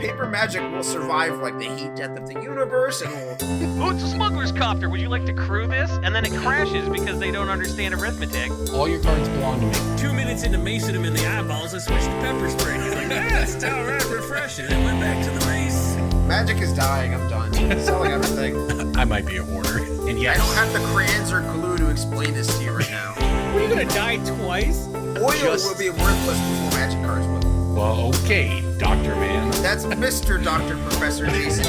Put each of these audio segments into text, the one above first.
paper magic will survive like the heat death of the universe and will... Oh, it's a smuggler's copter. Would you like to crew this? And then it crashes because they don't understand arithmetic. All your cards belong to me. 2 minutes into macing him in the eyeballs, I switched to pepper spray. He's like, it's all right, refreshing. And went back to the mace. Magic is dying, I'm done. Selling everything. I might be a hoarder. And yes, I don't have the crayons or glue to explain this to you right now. What, are you gonna die twice? Oil will be worthless before magic cards will. Well, okay, Dr. Man. That's Mr. Dr. Professor Jason.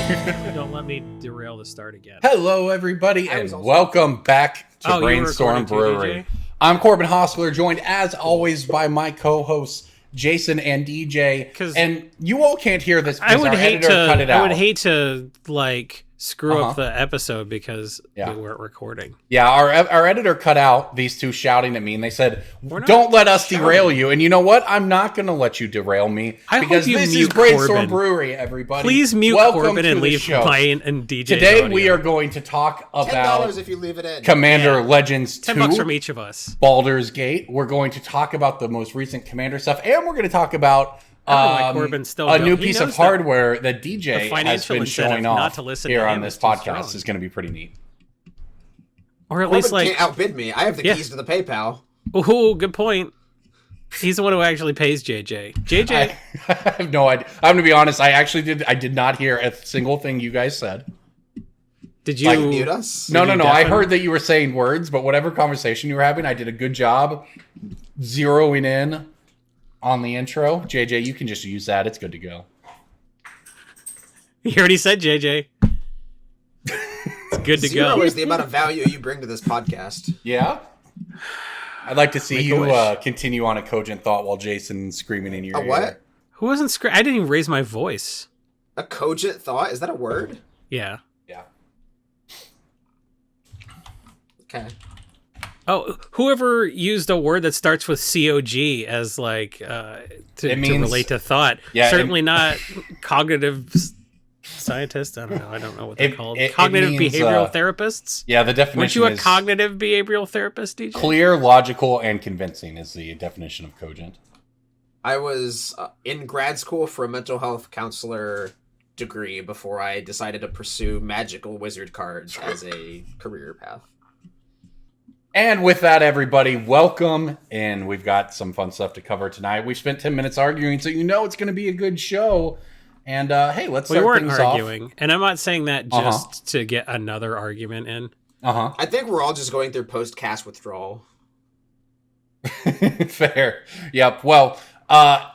Don't let me derail the start again. Hello, everybody, and welcome back to Brainstorm Brewery. I'm Corbin Hostler, joined as always by my co-hosts Jason and DJ. And you all can't hear this because our editor cut it out. I would hate to screw up the episode because we weren't recording. Yeah, our editor cut out these two shouting at me, and they said, "Don't let us derail you." And you know what? I'm not going to let you derail me because this is Brainstorm Brewery, everybody. Please mute Corbin and leave mine and DJ's Today audio. we are going to talk about $10 if you leave it in. Commander Legends 2. $10 from each of us. Baldur's Gate. We're going to talk about the most recent Commander stuff, and we're going to talk about a new piece of hardware that DJ has been showing off here on this podcast. Is going to be pretty neat. Or at least can't outbid me. I have the keys to the PayPal. Oh, good point. He's the one who actually pays JJ. JJ, I have no idea. I'm going to be honest. I did not hear a single thing you guys said. Did you mute us? No. I heard that you were saying words, but whatever conversation you were having, I did a good job zeroing in on the intro. JJ, you can just use that. It's good to go. You already said JJ. It's good to go. Zero is the amount of value you bring to this podcast. Yeah? I'd like to see you continue on a cogent thought while Jason's screaming in your ear. A what? Who wasn't screaming? I didn't even raise my voice. A cogent thought? Is that a word? Yeah. Yeah. Okay. Oh, whoever used a word that starts with COG as to relate to thought. Yeah, certainly not cognitive scientists. I don't know what they're called. Cognitive behavioral therapists. Yeah, the definition. Weren't you a cognitive behavioral therapist, DJ? Clear, logical, and convincing is the definition of cogent. I was in grad school for a mental health counselor degree before I decided to pursue magical wizard cards as a career path. And with that, everybody, welcome. And we've got some fun stuff to cover tonight. We spent 10 minutes arguing, so you know it's going to be a good show. And hey, let's start things off. We weren't arguing. And I'm not saying that just to get another argument in. I think we're all just going through post-cast withdrawal. Fair. Yep. Well,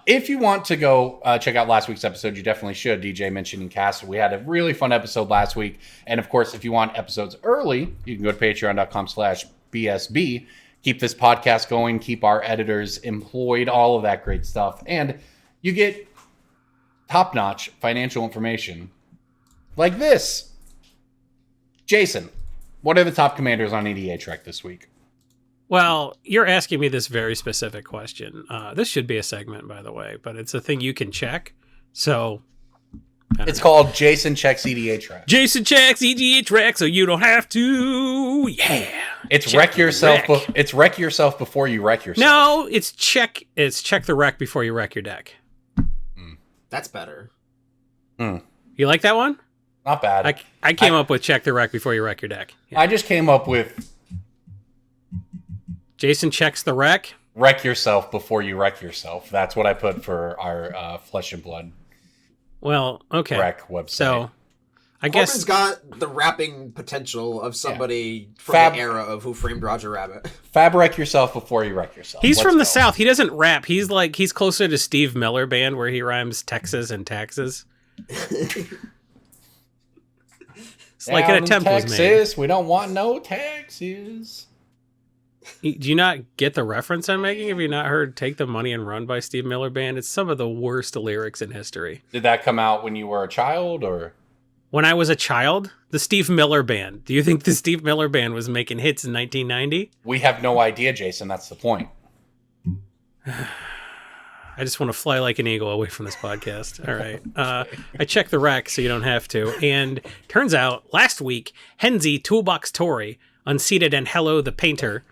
if you want to go check out last week's episode, you definitely should. DJ mentioning cast. We had a really fun episode last week. And of course, if you want episodes early, you can go to patreon.com/BSB. Keep this podcast going, keep our editors employed, all of that great stuff. And you get top-notch financial information like this. Jason, what are the top commanders on EDA Trek this week? Well, you're asking me this very specific question. This should be a segment, by the way, but it's a thing you can check. So it's called Jason Checks EDA Trek. Jason Checks EDA Trek, so you don't have to. Yeah. It's wreck yourself. It's wreck yourself before you wreck yourself. No, it's check the wreck before you wreck your deck. That's better. You like that one? Not bad. I came up with check the wreck before you wreck your deck. Yeah. I just came up with Jason checks the wreck. Wreck yourself before you wreck yourself. That's what I put for our Flesh and Blood. Well, okay. Wreck website. So, I guess Corbin's got the rapping potential of somebody from the era of Who Framed Roger Rabbit. Fab wreck yourself before you wreck yourself. He's from the South. He doesn't rap. He's closer to Steve Miller Band, where he rhymes Texas and taxes. It's like an attempt was made. Texas, we don't want no taxes. Do you not get the reference I'm making? Have you not heard Take the Money and Run by Steve Miller Band? It's some of the worst lyrics in history. Did that come out when you were a child, or? When I was a child? The Steve Miller Band. Do you think the Steve Miller Band was making hits in 1990? We have no idea, Jason. That's the point. I just want to fly like an eagle away from this podcast. All right. I checked the rack so you don't have to. And turns out, last week, Henzi Toolbox Tori unseated and Hello the Painter,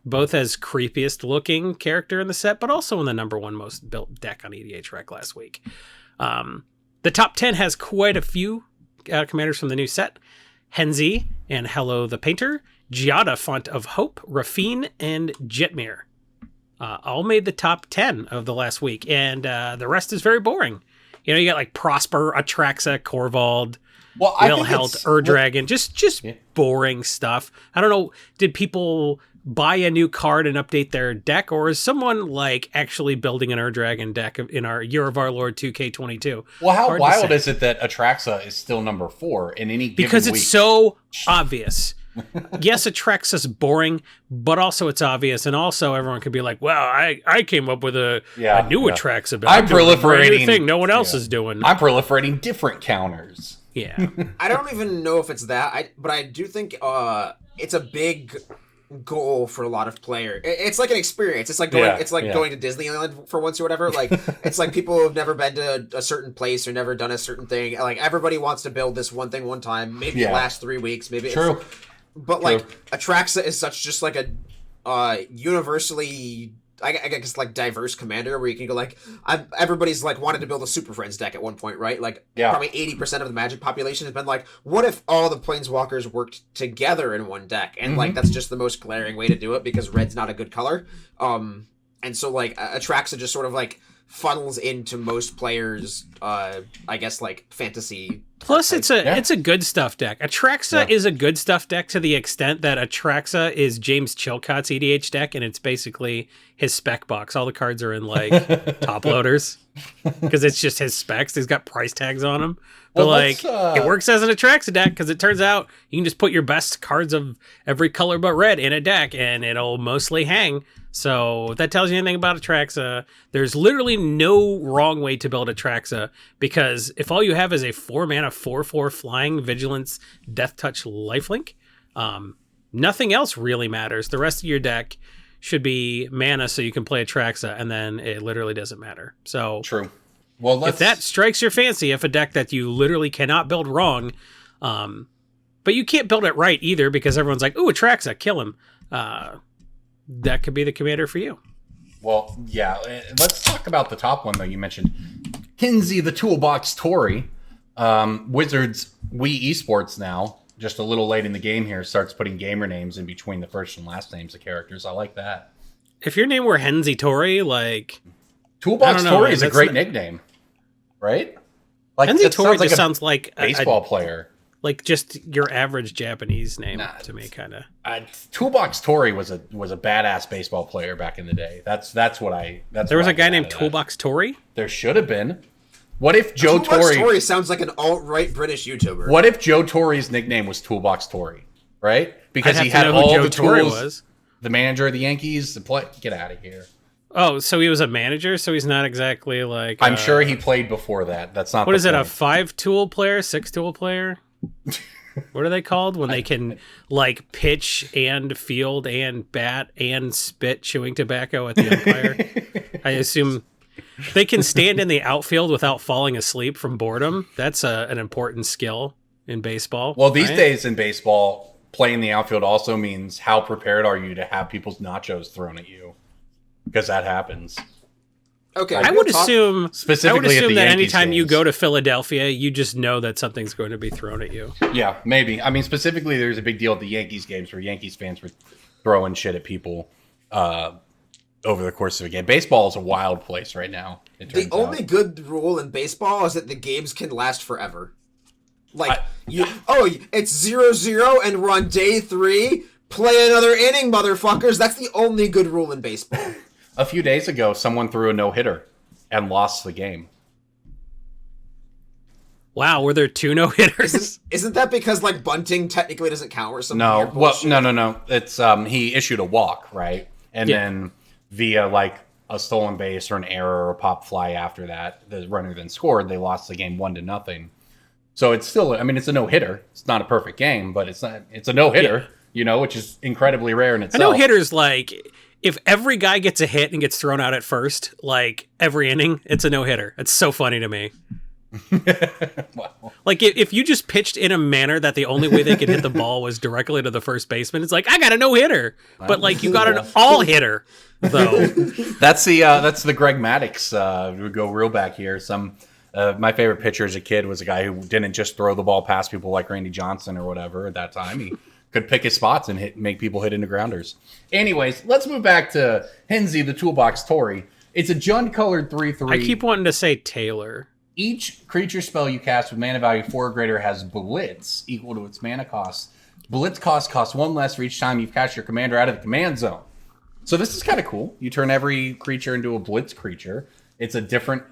both as creepiest looking character in the set, but also in the number one most built deck on EDH Rec last week. The top 10 has quite a few commanders from the new set. Henzi and Hello the Painter, Giada, Font of Hope, Rafine, and Jetmir. All made the top 10 of the last week, and the rest is very boring. You know, you got like Prosper, Atraxa, Corvald, Wilhelt, Ur-Dragon, just boring stuff. I don't know, did people buy a new card and update their deck, or is someone like actually building an Ur-Dragon deck in our Year of Our Lord 2K22? Well, how wild is it that Atraxa is still number 4 in any given because week? It's so obvious. Yes, Atraxa's boring, but also it's obvious, and also everyone could be like, "Well, I came up with a new Atraxa. I'm proliferating thing no one else is doing. I'm proliferating different counters." Yeah, I don't even know if it's that, but I do think it's a big goal for a lot of players. It's like an experience. It's like going. Going to Disneyland for once or whatever. Like it's like people who've never been to a certain place or never done a certain thing. Like everybody wants to build this one thing one time. Maybe it lasts 3 weeks. Maybe True. But like Atraxa is such just like a universally, I guess, like diverse commander where you can go like everybody's like wanted to build a Super Friends deck at one point, right? Like probably 80% of the Magic population has been like, what if all the Planeswalkers worked together in one deck? And like that's just the most glaring way to do it because red's not a good color. And so like Atraxa just sort of like funnels into most players I guess like fantasy. Plus it's a good stuff deck. Atraxa is a good stuff deck to the extent that Atraxa is James Chilcott's EDH deck, and it's basically his spec box. All the cards are in like top loaders because it's just his specs. He's got price tags on them. But it works as an Atraxa deck because it turns out you can just put your best cards of every color but red in a deck and it'll mostly hang. So if that tells you anything about Atraxa, there's literally no wrong way to build Atraxa, because if all you have is a 4-mana 4/4 flying vigilance death touch lifelink, nothing else really matters. The rest of your deck should be mana so you can play Atraxa, and then it literally doesn't matter. So true. Well, if that strikes your fancy, if a deck that you literally cannot build wrong, but you can't build it right either because everyone's like, "Ooh, Atraxa, kill him." That could be the commander for you. Well, yeah. Let's talk about the top one, though. You mentioned Kinsey the Toolbox Tori. Wizards Wii Esports now, just a little late in the game here, starts putting gamer names in between the first and last names of characters. I like that. If your name were Henzi Tori, like... Toolbox Tori is a great nickname, right? Like Henzi Tori just sounds like a baseball player. Like just your average Japanese name to me, kind of. Toolbox Tori was a badass baseball player back in the day. That's what I. There was a guy named Toolbox Tori. There should have been. What if Joe Toolbox Tori sounds like an alt-right British YouTuber? What if Joe Torre's nickname was Toolbox Tori? Right? Because he had all the tools. Was. The manager of the Yankees. Get out of here. Oh, so he was a manager, so he's not exactly like... I'm sure he played before that. That's not What is it, a 5-tool player? 6-tool player? What are they called when they can like pitch and field and bat and spit chewing tobacco at the umpire? I assume they can stand in the outfield without falling asleep from boredom. That's an important skill in baseball. Well, these days in baseball, playing the outfield also means how prepared are you to have people's nachos thrown at you? Because that happens. Okay, I would assume that anytime games. you go to Philadelphia, you just know that something's going to be thrown at you. Yeah, maybe. I mean, specifically, there's a big deal at the Yankees games where Yankees fans were throwing shit at people over the course of a game. Baseball is a wild place right now. The only good rule in baseball is that the games can last forever. Like, it's 0-0 and we're on day 3. Play another inning, motherfuckers. That's the only good rule in baseball. A few days ago, someone threw a no-hitter and lost the game. Wow, were there 2 no-hitters? Isn't that because like bunting technically doesn't count or something? No. It's he issued a walk, right? And then via like a stolen base or an error or a pop fly after that, the runner then scored. They lost the game 1-0. So it's still, I mean, it's a no-hitter. It's not a perfect game, but it's a no-hitter, which is incredibly rare in itself. A no-hitter's like, if every guy gets a hit and gets thrown out at first, like every inning, it's a no-hitter. It's so funny to me. Wow. Like if you just pitched in a manner that the only way they could hit the ball was directly to the first baseman, it's like, I got a no-hitter. But like you got an all-hitter, though. That's the Greg Maddux, we go real back here. Some My favorite pitcher as a kid was a guy who didn't just throw the ball past people like Randy Johnson or whatever at that time. He could pick his spots and make people hit into grounders. Anyways, let's move back to Henzi, the Toolbox Tory. It's a Jund-colored 3/3. I keep wanting to say Taylor. Each creature spell you cast with mana value 4 or greater has Blitz equal to its mana cost. Blitz costs 1 less for each time you've cast your commander out of the command zone. So this is kind of cool. You turn every creature into a Blitz creature. It's a different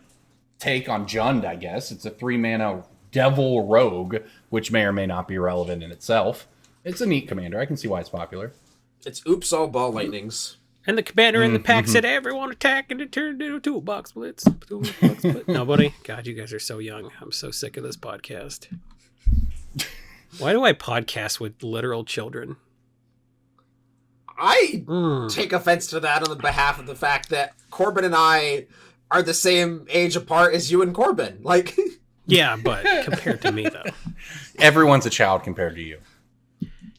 take on Jund, I guess. It's a 3-mana Devil Rogue, which may or may not be relevant in itself. It's a neat commander. I can see why it's popular. It's oops all ball lightnings. And the commander in the pack said, everyone attack, and it turned into a toolbox blitz. Toolbox blitz. Nobody? God, you guys are so young. I'm so sick of this podcast. Why do I podcast with literal children? I take offense to that on the behalf of the fact that Corbin and I are the same age apart as you and Corbin. Like, yeah, but compared to me, though. Everyone's a child compared to you.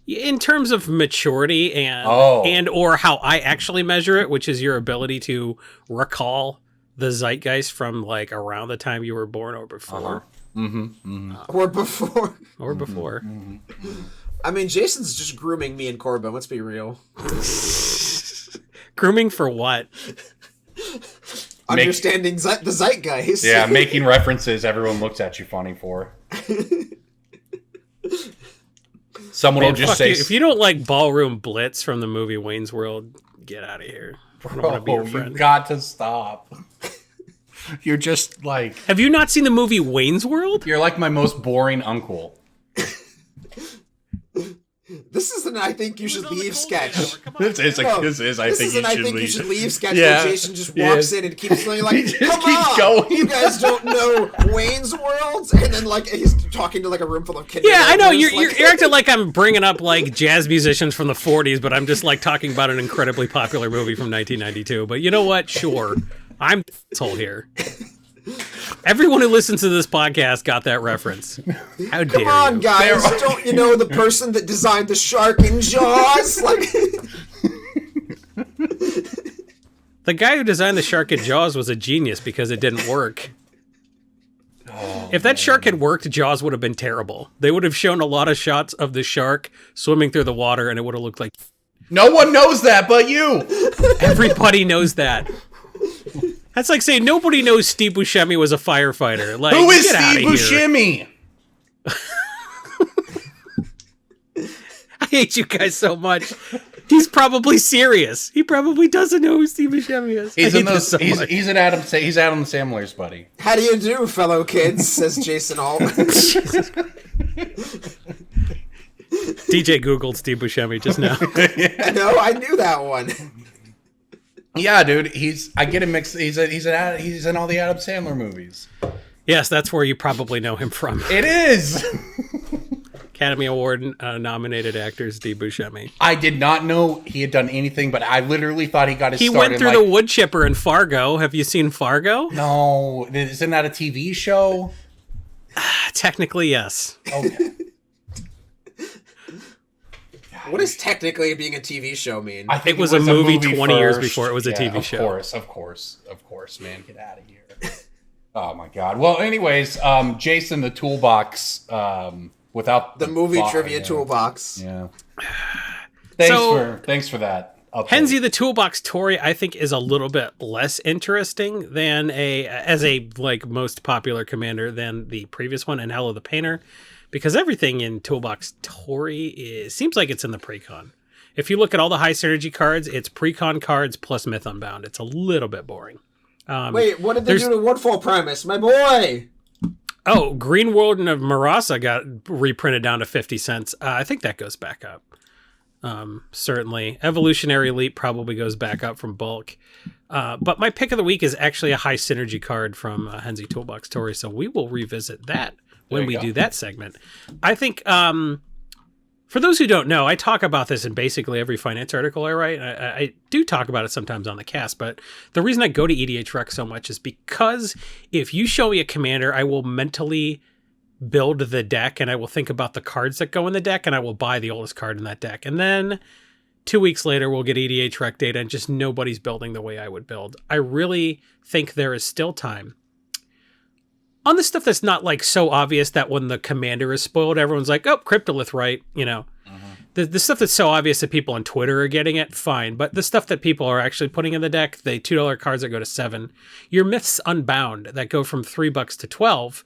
In terms of maturity and or how I actually measure it, which is your ability to recall the zeitgeist from like around the time you were born or before. Or before. Or before. I mean, Jason's just grooming me and Corbin. Let's be real. Grooming for what? Understanding the zeitgeist. Yeah, making references everyone looks at you funny for. Someone will just say... if you don't like Ballroom Blitz from the movie Wayne's World, get out of here. I don't want to be your friend. You've got to stop. You're just like... Have you not seen the movie Wayne's World? You're like my most boring uncle. This is an I think you should leave sketch. This is I think you should leave sketch where Jason just walks in and keeps saying like, come on, going. You guys don't know Wayne's World? And then like he's talking to like a room full of kids. Yeah, I know, you're acting like I'm bringing up like jazz musicians from the 40s, but I'm just like talking about an incredibly popular movie from 1992. But you know what? Sure. I'm the asshole here. Everyone who listens to this podcast got that reference. How dare you? Come on, guys. Don't you know the person that designed the shark in Jaws? Like, the guy who designed the shark in Jaws was a genius because it didn't work. If that shark had worked, Jaws would have been terrible. They would have shown a lot of shots of the shark swimming through the water, and it would have looked like... No one knows that but you! Everybody knows that. That's like saying nobody knows Steve Buscemi was a firefighter. Like, who is Steve Buscemi? I hate you guys so much. He's probably serious. He probably doesn't know who Steve Buscemi is. He's Adam Sandler's buddy. How do you do, fellow kids? Says Jason Altman. DJ Googled Steve Buscemi just now. No, I knew that one. Yeah, dude, I get him mixed. He's in all the Adam Sandler movies. Yes, that's where you probably know him from. It is. Academy Award nominated actor Steve Buscemi. I did not know he had done anything, but I literally thought he got his start. He went through the wood chipper in Fargo. Have you seen Fargo? No, isn't that a TV show? Technically, yes. Okay. What does technically being a TV show mean? I think it was a movie 20 years before it was a TV show. Of course, man. Get out of here. Oh, my God. Well, anyways, Jason, the Toolbox, without the movie trivia toolbox. Yeah. Thanks for that. Henzi the Toolbox Tory, I think, is a little bit less interesting than as a most popular commander than the previous one, and Hello the Painter. Because everything in Toolbox Tory seems like it's in the precon. If you look at all the high synergy cards, it's precon cards plus Myth Unbound. It's a little bit boring. Wait, what did they do to Woodfall Primus? My boy! Oh, Green Warden of Marasa got reprinted down to 50 cents. I think that goes back up. Certainly. Evolutionary Elite probably goes back up from bulk. But my pick of the week is actually a high synergy card from Henzi Toolbox Tory, so we will revisit that when we do that segment. I think, for those who don't know, I talk about this in basically every finance article I write. I do talk about it sometimes on the cast, but the reason I go to EDH Rec so much is because if you show me a commander, I will mentally build the deck and I will think about the cards that go in the deck and I will buy the oldest card in that deck. And then 2 weeks later, we'll get EDH Rec data and just nobody's building the way I would build. I really think there is still time. On the stuff that's not like so obvious that when the commander is spoiled, everyone's like, oh, Cryptolith, right? The stuff that's so obvious that people on Twitter are getting it, fine. But the stuff that people are actually putting in the deck, the $2 cards that go to $7, your Myths Unbound that go from $3 to 12,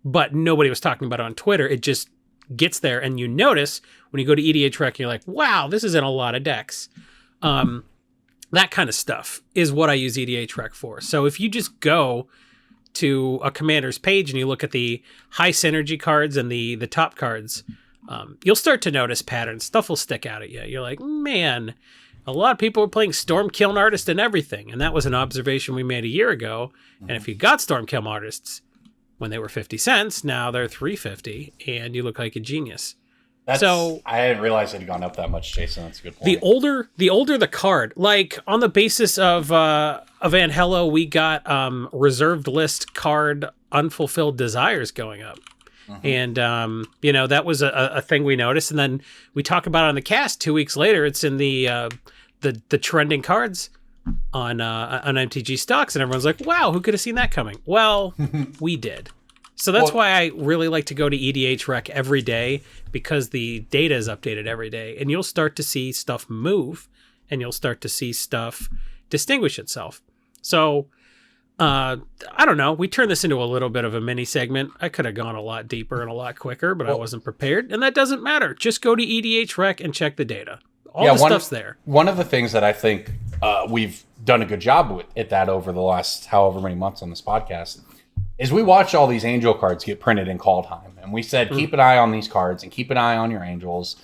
but nobody was talking about it on Twitter. It just gets there, and you notice when you go to EDH Rec, you're like, wow, this is in a lot of decks. That kind of stuff is what I use EDH Rec for. So if you just go to a commander's page and you look at the high synergy cards and the top cards, you'll start to notice patterns. Stuff will stick out at you. You're like, man, a lot of people were playing Stormkiln Artist and everything. And that was an observation we made a year ago. And if you got Stormkiln Artists when they were 50 cents, now they're $3.50, and you look like a genius. I didn't realize it had gone up that much, Jason. That's a good point. The older the card, like on the basis of Angelo, we got reserved list card Unfulfilled Desires going up. And, that was a thing we noticed. And then we talk about it on the cast 2 weeks later. It's in the trending cards on MTG stocks. And everyone's like, wow, who could have seen that coming? Well, we did. So that's why I really like to go to EDH Rec every day, because the data is updated every day. And you'll start to see stuff move, and you'll start to see stuff distinguish itself. So I don't know. We turned this into a little bit of a mini segment. I could have gone a lot deeper and a lot quicker, but I wasn't prepared. And that doesn't matter. Just go to EDH Rec and check the data. All the stuff's there. One of the things that I think we've done a good job at that over the last however many months on this podcast is we watched all these angel cards get printed in Kaldheim. And we said, keep an eye on these cards and keep an eye on your angels.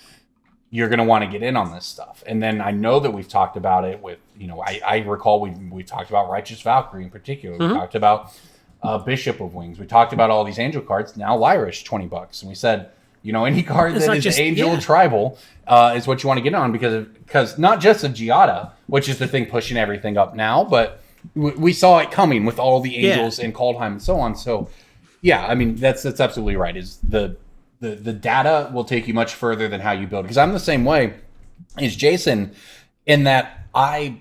You're going to want to get in on this stuff. And then I know that we've talked about it with, I recall we talked about Righteous Valkyrie in particular. We talked about Bishop of Wings. We talked about all these angel cards. Now Lyrish, $20. And we said, any card that is angel tribal is what you want to get on because not just of Giada, which is the thing pushing everything up now, but we saw it coming with all the angels in Kaldheim and so on. So, yeah, I mean, that's absolutely right. Is the data will take you much further than how you build. Because I'm the same way as Jason in that I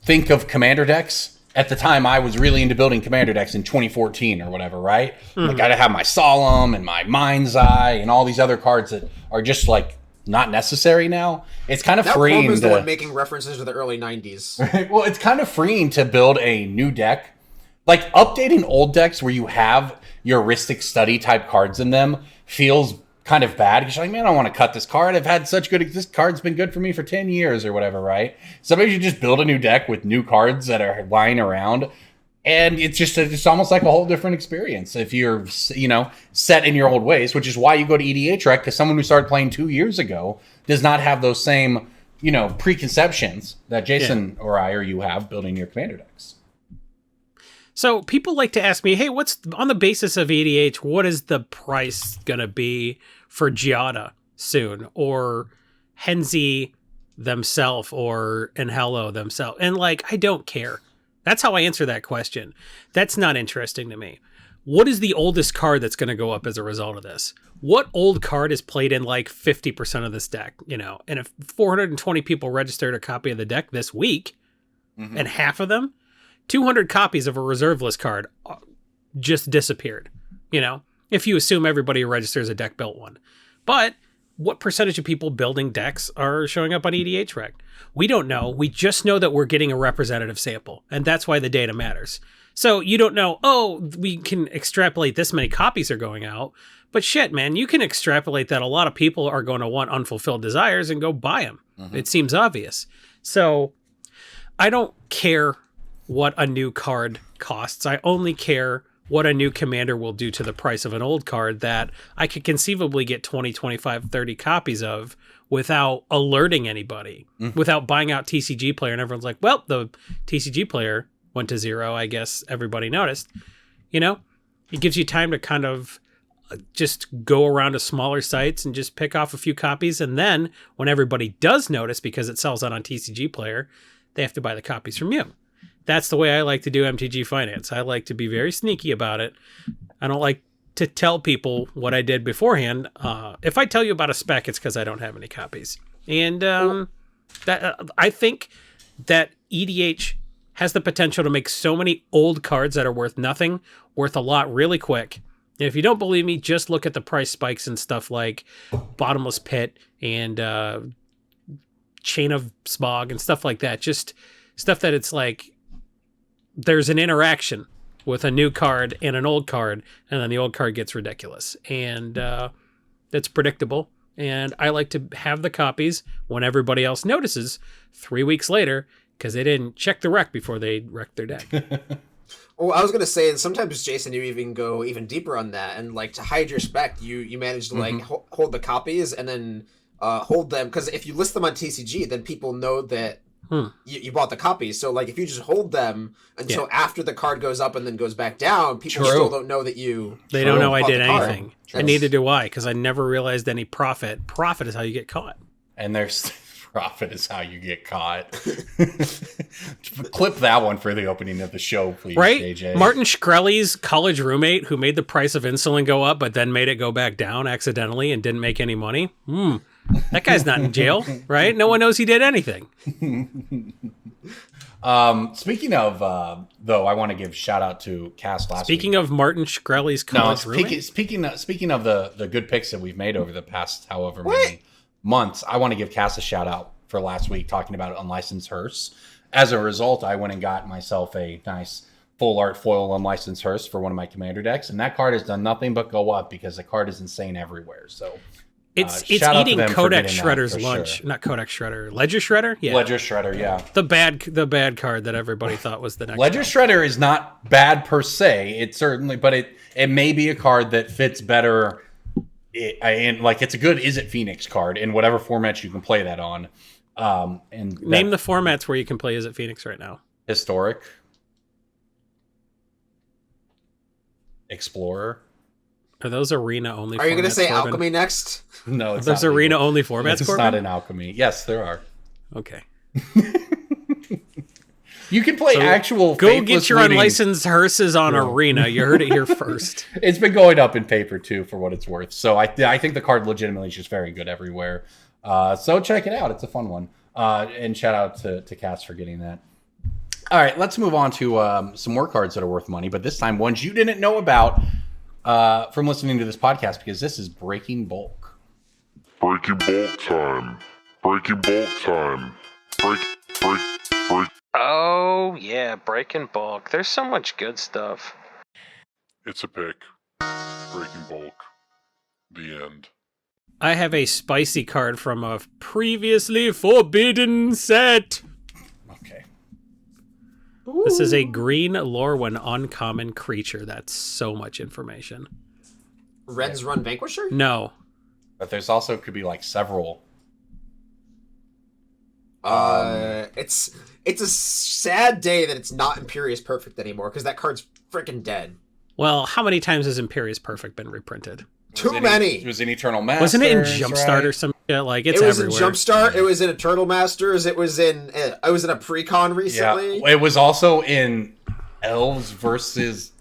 think of commander decks. At the time, I was really into building commander decks in 2014 or whatever, right? Like, I have my Solemn and my Mind's Eye and all these other cards that are just, like, not necessary now. It's kind of freeing. That was the one making references to the early 90s. Well, it's kind of freeing to build a new deck. Like, updating old decks where you have your Ristic Study type cards in them feels kind of bad because you're like, man, I don't want to cut this card. I've had this card's been good for me for 10 years or whatever, right? Sometimes you just build a new deck with new cards that are lying around, and it's almost like a whole different experience if you're, set in your old ways, which is why you go to EDH Rec, because someone who started playing 2 years ago does not have those same, preconceptions that Jason or I or you have building your commander decks. So people like to ask me, hey, what's on the basis of EDH, what is the price going to be for Giada soon? Or Henzi themselves or Angelo themselves? And I don't care. That's how I answer that question. That's not interesting to me. What is the oldest card that's going to go up as a result of this? What old card is played in 50% of this deck? And if 420 people registered a copy of the deck this week, and half of them, 200 copies of a reserve list card just disappeared, if you assume everybody who registers a deck built one. But what percentage of people building decks are showing up on EDH Rec? We don't know. We just know that we're getting a representative sample, and that's why the data matters. So you don't know, we can extrapolate this many copies are going out, but shit, man, you can extrapolate that a lot of people are going to want Unfulfilled Desires and go buy them. It seems obvious. So I don't care what a new card costs. I only care what a new commander will do to the price of an old card that I could conceivably get 20, 25, 30 copies of without alerting anybody, without buying out TCG Player. And everyone's like, well, the TCG Player went to 0. I guess everybody noticed. It gives you time to kind of just go around to smaller sites and just pick off a few copies. And then when everybody does notice, because it sells out on TCG Player, they have to buy the copies from you. That's the way I like to do MTG Finance. I like to be very sneaky about it. I don't like to tell people what I did beforehand. If I tell you about a spec, it's because I don't have any copies. And I think that EDH has the potential to make so many old cards that are worth nothing, worth a lot really quick. And if you don't believe me, just look at the price spikes and stuff like Bottomless Pit and Chain of Smog and stuff like that. Just stuff that it's like there's an interaction with a new card and an old card, and then the old card gets ridiculous. And it's predictable. And I like to have the copies when everybody else notices 3 weeks later, because they didn't check the rec before they wrecked their deck. Well, I was gonna say, and sometimes Jason, you even go even deeper on that, and like to hide your spec, you manage to like hold the copies and then hold them, because if you list them on TCG, then people know that you bought the copies. So like if you just hold them until after the card goes up and then goes back down, people still don't know that you. They don't know I did anything, and neither do I, because I never realized any profit. Profit is how you get caught. And there's profit is how you get caught. Clip that one for the opening of the show, please, right? JJ. Martin Shkreli's college roommate who made the price of insulin go up, but then made it go back down accidentally and didn't make any money. That guy's not in jail, right? No one knows he did anything. Speaking of, though, I want to give shout out to Cass last Speaking week. of Martin Shkreli's college roommate? Speaking of the good picks that we've made over the past however many months, I want to give Cass a shout out for last week talking about unlicensed hearse. As a result, I went and got myself a nice full art foil unlicensed hearse for one of my commander decks, and that card has done nothing but go up because the card is insane everywhere. So it's shout out to eating them for Codex getting that, Shredder's for lunch. sure. Not Codex Shredder. Ledger Shredder? Yeah. Ledger Shredder, yeah. The bad card that everybody thought was the next Ledger one. Shredder is not bad per se. It certainly, but it may be a card that fits better. And like it's a good Is It Phoenix card in whatever format you can play that on. And name the formats where you can play Is It Phoenix right now. Historic, Explorer. Are those arena only? Are you going to say Corbin? Alchemy next? No, it's There's not arena legal. only formats. It's Corbin? not in Alchemy. Yes, there are. Okay. You can play actual. Go faithless get your looting. unlicensed hearses on arena. You heard it here first. It's been going up in paper too, for what it's worth. So I think the card legitimately is just very good everywhere. So check it out; it's a fun one. And shout out to Cass for getting that. All right, let's move on to some more cards that are worth money, but this time ones you didn't know about from listening to this podcast, because this is Breaking Bulk. Breaking bulk time. Breaking bulk time. Break. Oh, yeah, Breaking Bulk. There's so much good stuff. It's a pick. Breaking bulk. The end. I have a spicy card from a previously forbidden set. Okay. This is a green Lorwyn uncommon creature. That's so much information. Red's Run Vanquisher? No. But there's also could be like several. It's a sad day that it's not Imperious Perfect anymore, because that card's freaking dead. Well, how many times has Imperious Perfect been reprinted? Too many. It was in Eternal Masters. Wasn't it in Jumpstart or some shit? Like it's It was everywhere. in Jumpstart. It was in Eternal Masters. It was in a Precon recently. Yeah, it was also in Elves versus.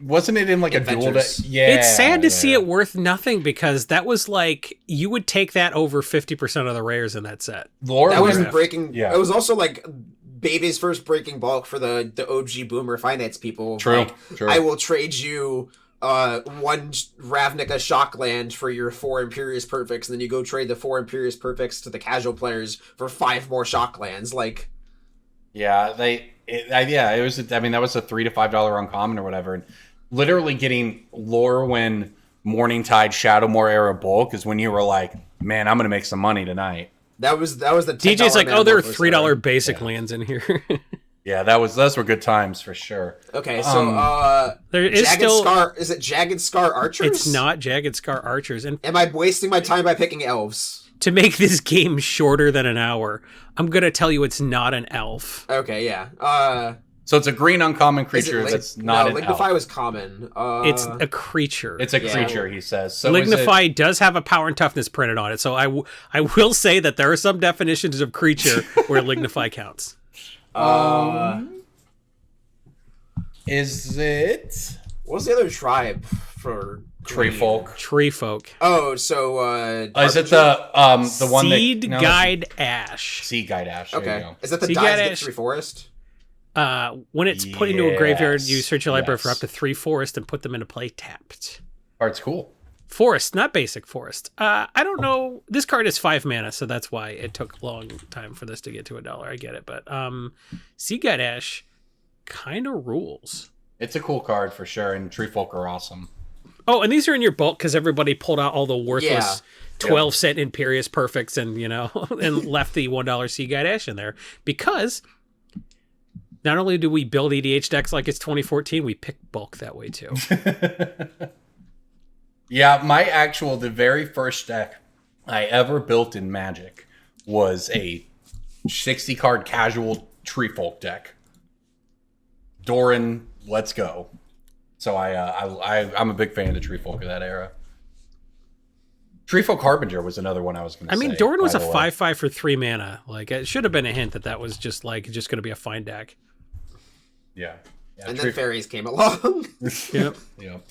Wasn't it in like a duel? Adventures. Yeah, It's sad to see it worth nothing, because that was like you would take that over 50% of the rares in that set. Lore That was Win- breaking. Yeah. It was also like Baby's first breaking bulk for the OG Boomer finance people. True, Like, true. I will trade you one Ravnica Shockland for your 4 Imperious Perfects, and then you go trade the 4 Imperious Perfects to the casual players for 5 more Shocklands. Like, Yeah, it was. I mean, that was a $3 to $5 uncommon or whatever. And literally getting Lorwyn, Morningtide, Shadowmoor era bulk is when you were like, "Man, I'm gonna make some money tonight." that was the $10 DJ's like, oh, there are Metamorphosis $3 card. basic lands in here. Yeah, those were good times for sure. Okay, so There is Jagged still. Scar. Is it Jagged Scar Archers? It's not Jagged Scar Archers, and Am I wasting my time by picking elves? to make this game shorter than an hour, I'm gonna tell you it's not an elf. Okay, yeah. So it's a green uncommon Is it creature Lig- that's not no, an Lignify elf. was common. It's a creature. It's a Yeah. creature, he says. So is it- Lignify does have a power and toughness printed on it, so I will say that there are some definitions of creature where Lignify counts. Is it What was the other tribe for Tree green? Folk? Tree folk. Oh, so Is it the one Seed that no, Guide Ash. Seed Guide Ash? There you Okay, go. is that the See, Dies Ganesh- Victory Forest? When it's put into a graveyard, you Yes. search your library for Yes. up to 3 forests and put them into play tapped. Art's cool. Forest, not basic forest. I don't know. This card is 5 mana, so that's why it took a long time for this to get to $1. I get it, but Sea God Ash kind of rules. It's a cool card for sure, and Tree Folk are awesome. Oh, and these are in your bulk because everybody pulled out all the worthless Yeah. 12-cent Imperious Perfects and and left the $1 Sea God Ash in there because not only do we build EDH decks like it's 2014, we pick bulk that way too. Yeah, the very first deck I ever built in Magic was a 60 card casual Tree Folk deck. Doran, let's go. So I'm a big fan of the Tree Folk of that era. Tree Folk Harbinger was another one I was going to say. I mean, Doran was a by the way. 5/5 for 3 mana. Like, it should have been a hint that was just going to be a fine deck. Yeah. And then fairies came along. Yep. Yep.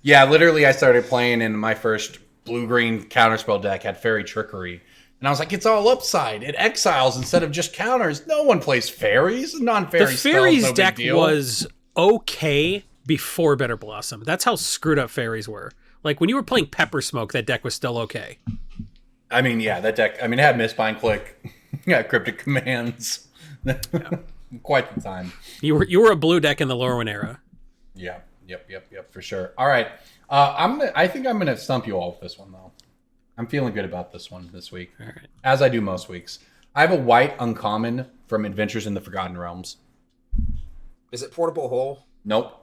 Yeah, literally, I started playing in my first blue-green counterspell deck, had Fairy Trickery. And I was like, it's all upside. It exiles instead of just counters. No one plays fairies. Non-fairy The spells, fairies no big deck deal. was okay before Bitter Blossom. That's how screwed up fairies were. Like, when you were playing Pepper Smoke, that deck was still okay. I mean, yeah, that deck. I mean, it had Mistbind Click. Yeah, Cryptic Commands. Quite the time. You were a blue deck in the Lorwyn era. Yeah. Yep, for sure. All right. I think I'm gonna stump you all with this one though. I'm feeling good about this one this week. All right. As I do most weeks. I have a white uncommon from Adventures in the Forgotten Realms. Is it Portable Hole? Nope.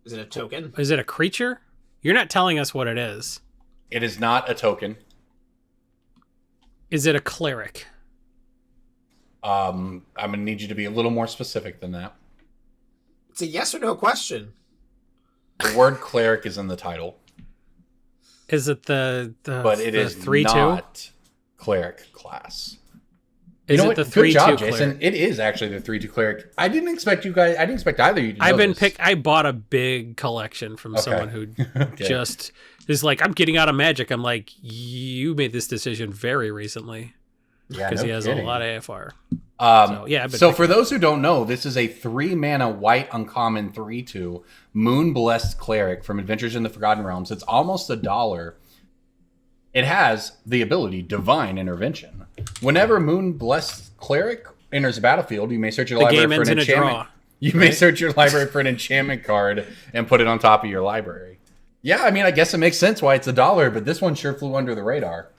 Is it a token? Is it a creature? You're not telling us what it is. It is not a token. Is it a cleric? I'm gonna need you to be a little more specific than that. It's a yes or no question. The word cleric is in the title, Is it the but it is 3/2? not cleric class. Is You know it what? the Good 3/2 job, cleric? Jason. It is actually the 3/2 cleric. I didn't expect either of you to know this. I bought a big collection from someone who Okay. just is like, I'm getting out of Magic. I'm like, you made this decision very recently Yeah, because no he has kidding. a lot of AFR. So, So, for those who don't know, this is a 3 mana white uncommon 3/2 Moon Blessed Cleric from Adventures in the Forgotten Realms. It's almost $1. It has the ability Divine Intervention. Whenever Moon Blessed Cleric enters the battlefield, you may search your The library game for ends an in a enchantment. draw. You may search your library for an enchantment card and put it on top of your library. Yeah, I mean, I guess it makes sense why it's $1, but this one sure flew under the radar.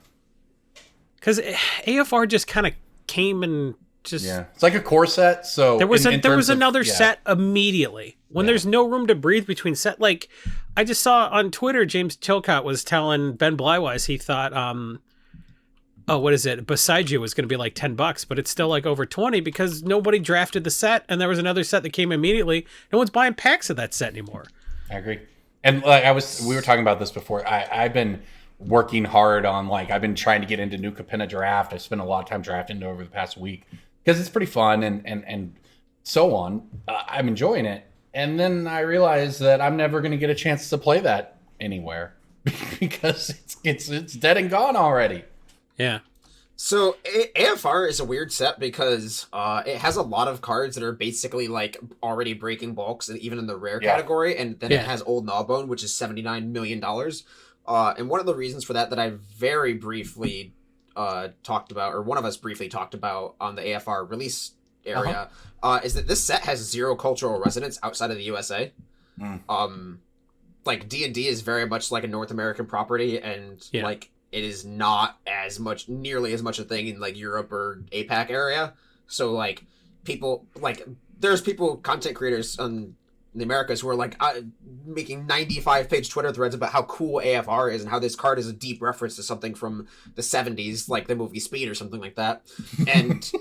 Because AFR just kind of came and just... Yeah, it's like a core set. So There was in there was terms of- another yeah. set immediately when there's no room to breathe between set. Like, I just saw on Twitter, James Chilcott was telling Ben Blywise he thought, what is it? Beside You was going to be like $10, but it's still like over 20 because nobody drafted the set, and there was another set that came immediately. No one's buying packs of that set anymore. I agree. And we were talking about this before. I've been working hard on I've been trying to get into New Capenna Draft. I spent a lot of time drafting it over the past week because it's pretty fun and so on. I'm enjoying it. And then I realized that I'm never going to get a chance to play that anywhere because it's dead and gone already. Yeah. So AFR is a weird set because it has a lot of cards that are basically already breaking bulks, and even in the rare category, and then it has Old Gnawbone, which is $79 million. And one of the reasons for that I very briefly talked about, or one of us briefly talked about on the AFR release area, is that this set has 0 cultural resonance outside of the USA. D&D is very much like a North American property, and it is not nearly as much a thing in Europe or APAC area. So there's content creators in the Americas who are making 95-page Twitter threads about how cool AFR is and how this card is a deep reference to something from the 70s, like the movie Speed or something like that. And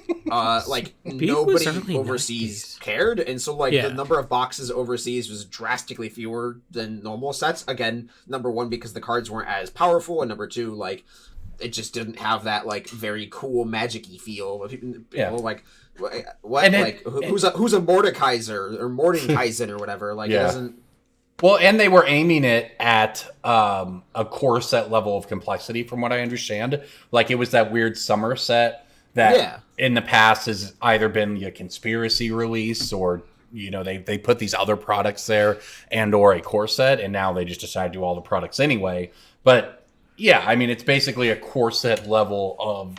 nobody overseas cared, and so the number of boxes overseas was drastically fewer than normal sets. Again, number one, because the cards weren't as powerful, and number two, it just didn't have that very cool magic-y feel. People what? And who's a Mordekaiser or Mordenkaisen or whatever? It doesn't. Well, and they were aiming it at a core set level of complexity, from what I understand. Like, it was that weird summer set that in the past has either been a conspiracy release or, you know, they put these other products there and or a core set, and now they just decide to do all the products anyway. But yeah, I mean, it's basically a core set level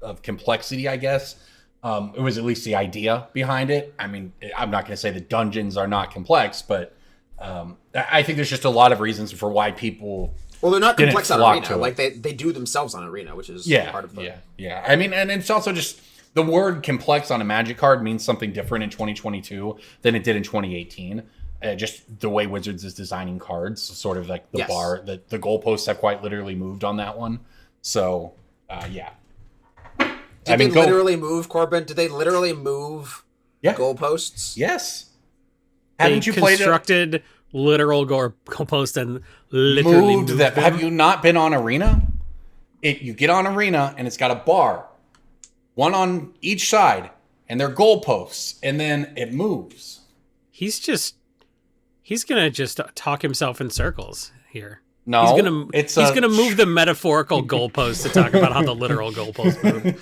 of complexity, I guess. It was at least the idea behind it. I mean, I'm not going to say the dungeons are not complex, but I think there's just a lot of reasons for why people. Well, they're not complex on Arena. Like they do themselves on Arena, which is part of the. Yeah. I mean, and it's also just the word complex on a Magic card means something different in 2022 than it did in 2018. Just the way Wizards is designing cards, sort of like the bar, the goalposts have quite literally moved on that one. So, yeah. Did they literally move, Corbin? Did they literally move goalposts? Yes. Haven't you constructed literal goalpost and literally moved them? Have you not been on Arena? You get on Arena and it's got a bar, one on each side, and they're goalposts, and then it moves. He's gonna just talk himself in circles here. No, he's gonna move the metaphorical goalpost to talk about how the literal goalpost moved.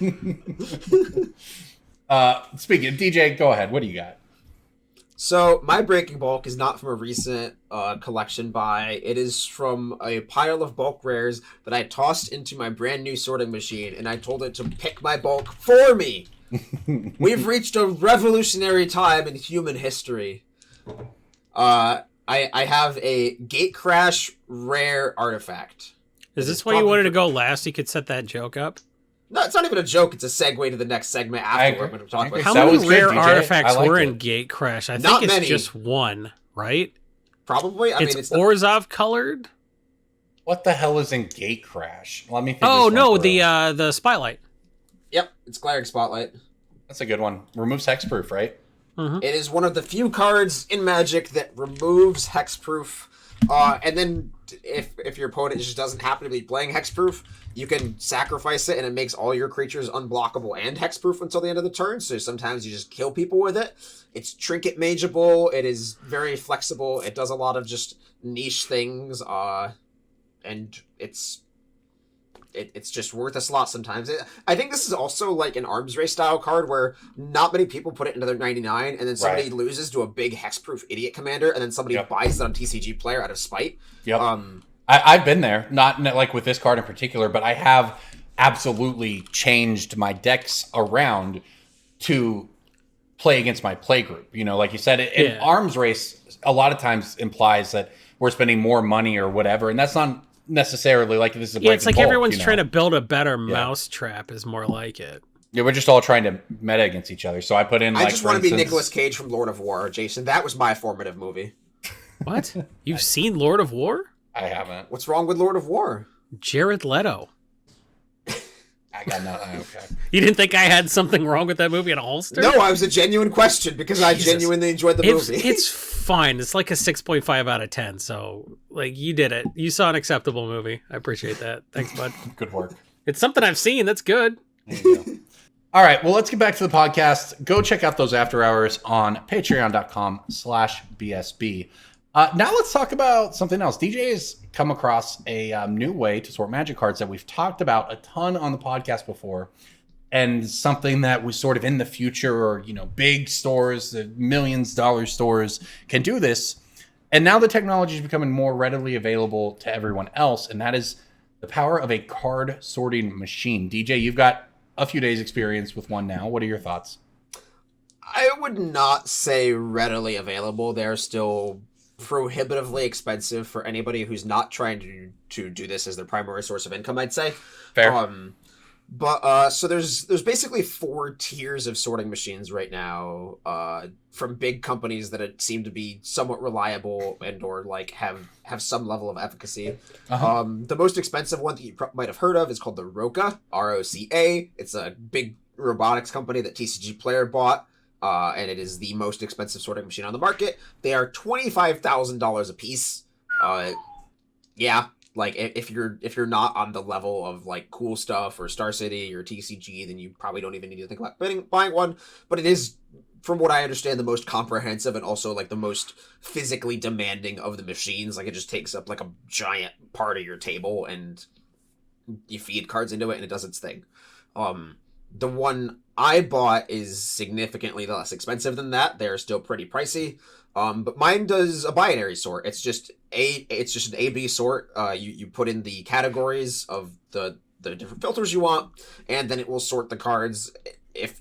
Speaking of DJ, go ahead. What do you got? So my breaking bulk is not from a recent collection buy. It is from a pile of bulk rares that I tossed into my brand new sorting machine, and I told it to pick my bulk for me. We've reached a revolutionary time in human history. I have a Gate Crash rare artifact. Is this why you wanted to go last? You could set that joke up? No, it's not even a joke. It's a segue to the next segment after we're going to talk about. How many rare artifacts were in Gate Crash? I think it's just one, right? Probably. I mean, it's Orzhov colored. What the hell is in Gate Crash? Let me think. Oh no, the Spotlight. Yep, it's Glaring Spotlight. That's a good one. Removes hexproof, right? Mm-hmm. It is one of the few cards in Magic that removes hexproof. And then if your opponent just doesn't happen to be playing hexproof, you can sacrifice it and it makes all your creatures unblockable and hexproof until the end of the turn. So sometimes you just kill people with it. It's trinket mageable. It is very flexible. It does a lot of just niche things. And it's just worth a slot sometimes. I think this is also like an Arms Race style card where not many people put it into their 99, and then somebody loses to a big hexproof idiot commander, and then somebody buys it on TCG Player out of spite. Yep. I've been there, not like with this card in particular, but I have absolutely changed my decks around to play against my play group. You know, like you said, in Arms Race, a lot of times implies that we're spending more money or whatever, and that's not necessarily like this is a it's like bulk, everyone's trying to build a better mousetrap is more like it. Yeah, we're just all trying to meta against each other. So I put in I just want to be Nicolas Cage from Lord of War, Jason. That was my formative movie. What? You've seen Lord of War? I haven't. What's wrong with Lord of War? Jared Leto. I got nothing. Okay. You didn't think I had something wrong with that movie in a holster? No, I was a genuine question because I genuinely enjoyed the movie. It's fine. It's like a 6.5 out of 10. So, like, you did it. You saw an acceptable movie. I appreciate that. Thanks, bud. Good work. It's something I've seen. That's good. There you go. All right. Well, let's get back to the podcast. Go check out those after hours on patreon.com/BSB. Now let's talk about something else. DJ has come across a new way to sort Magic cards that we've talked about a ton on the podcast before, and something that was sort of in the future, or, you know, big stores, the $millions stores can do this. And now the technology is becoming more readily available to everyone else, and that is the power of a card sorting machine. DJ, you've got a few days experience with one now. What are your thoughts? I would not say readily available. They're still prohibitively expensive for anybody who's not trying to do this as their primary source of income, I'd say. Fair. So there's basically 4 tiers of sorting machines right now, from big companies that seem to be somewhat reliable and or like have some level of efficacy. The most expensive one that you might have heard of is called the Roca, ROCA. It's a big robotics company that TCG Player bought. And it is the most expensive sorting machine on the market. They are $25,000 a piece. Yeah, like if you're not on the level of like Cool Stuff or Star City or TCG, then you probably don't even need to think about buying one. But it is from what I understand, the most comprehensive and also like the most physically demanding of the machines. Like it just takes up like a giant part of your table, and you feed cards into it, and it does its thing. The one I bought is significantly less expensive than that. They're still pretty pricey. But mine does a binary sort. It's just an A/B sort. You put in the categories of the different filters you want, and then it will sort the cards if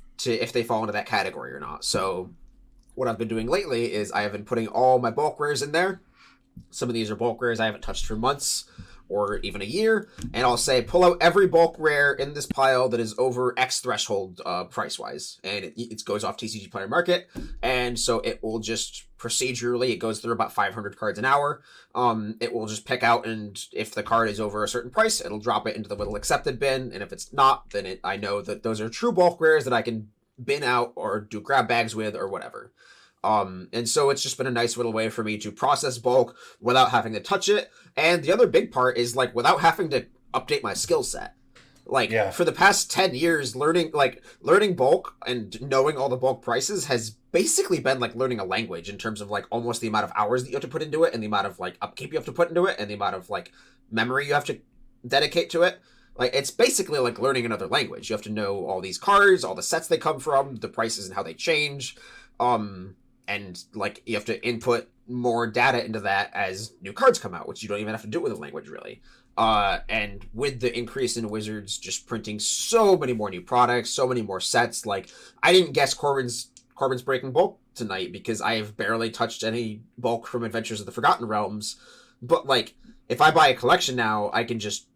they fall into that category or not. So what I've been doing lately is I have been putting all my bulk rares in there. Some of these are bulk rares I haven't touched for months or even a year, and I'll say pull out every bulk rare in this pile that is over X threshold price-wise, and it goes off TCG Player Market, and so it will just procedurally, it goes through about 500 cards an hour. It will just pick out, and if the card is over a certain price, it'll drop it into the little accepted bin, and if it's not, then I know that those are true bulk rares that I can bin out or do grab bags with or whatever. And so it's just been a nice little way for me to process bulk without having to touch it. And the other big part is like without having to update my skill set. Like for the past 10 years, learning bulk and knowing all the bulk prices has basically been like learning a language in terms of like almost the amount of hours that you have to put into it, and the amount of like upkeep you have to put into it, and the amount of like memory you have to dedicate to it. Like it's basically like learning another language. You have to know all these cards, all the sets they come from, the prices and how they change. And like you have to input more data into that as new cards come out, which you don't even have to do with a language really. And with the increase in Wizards just printing so many more new products, so many more sets, like I didn't guess Corbin's breaking bulk tonight because I have barely touched any bulk from Adventures of the Forgotten Realms. But like if I buy a collection now, I can just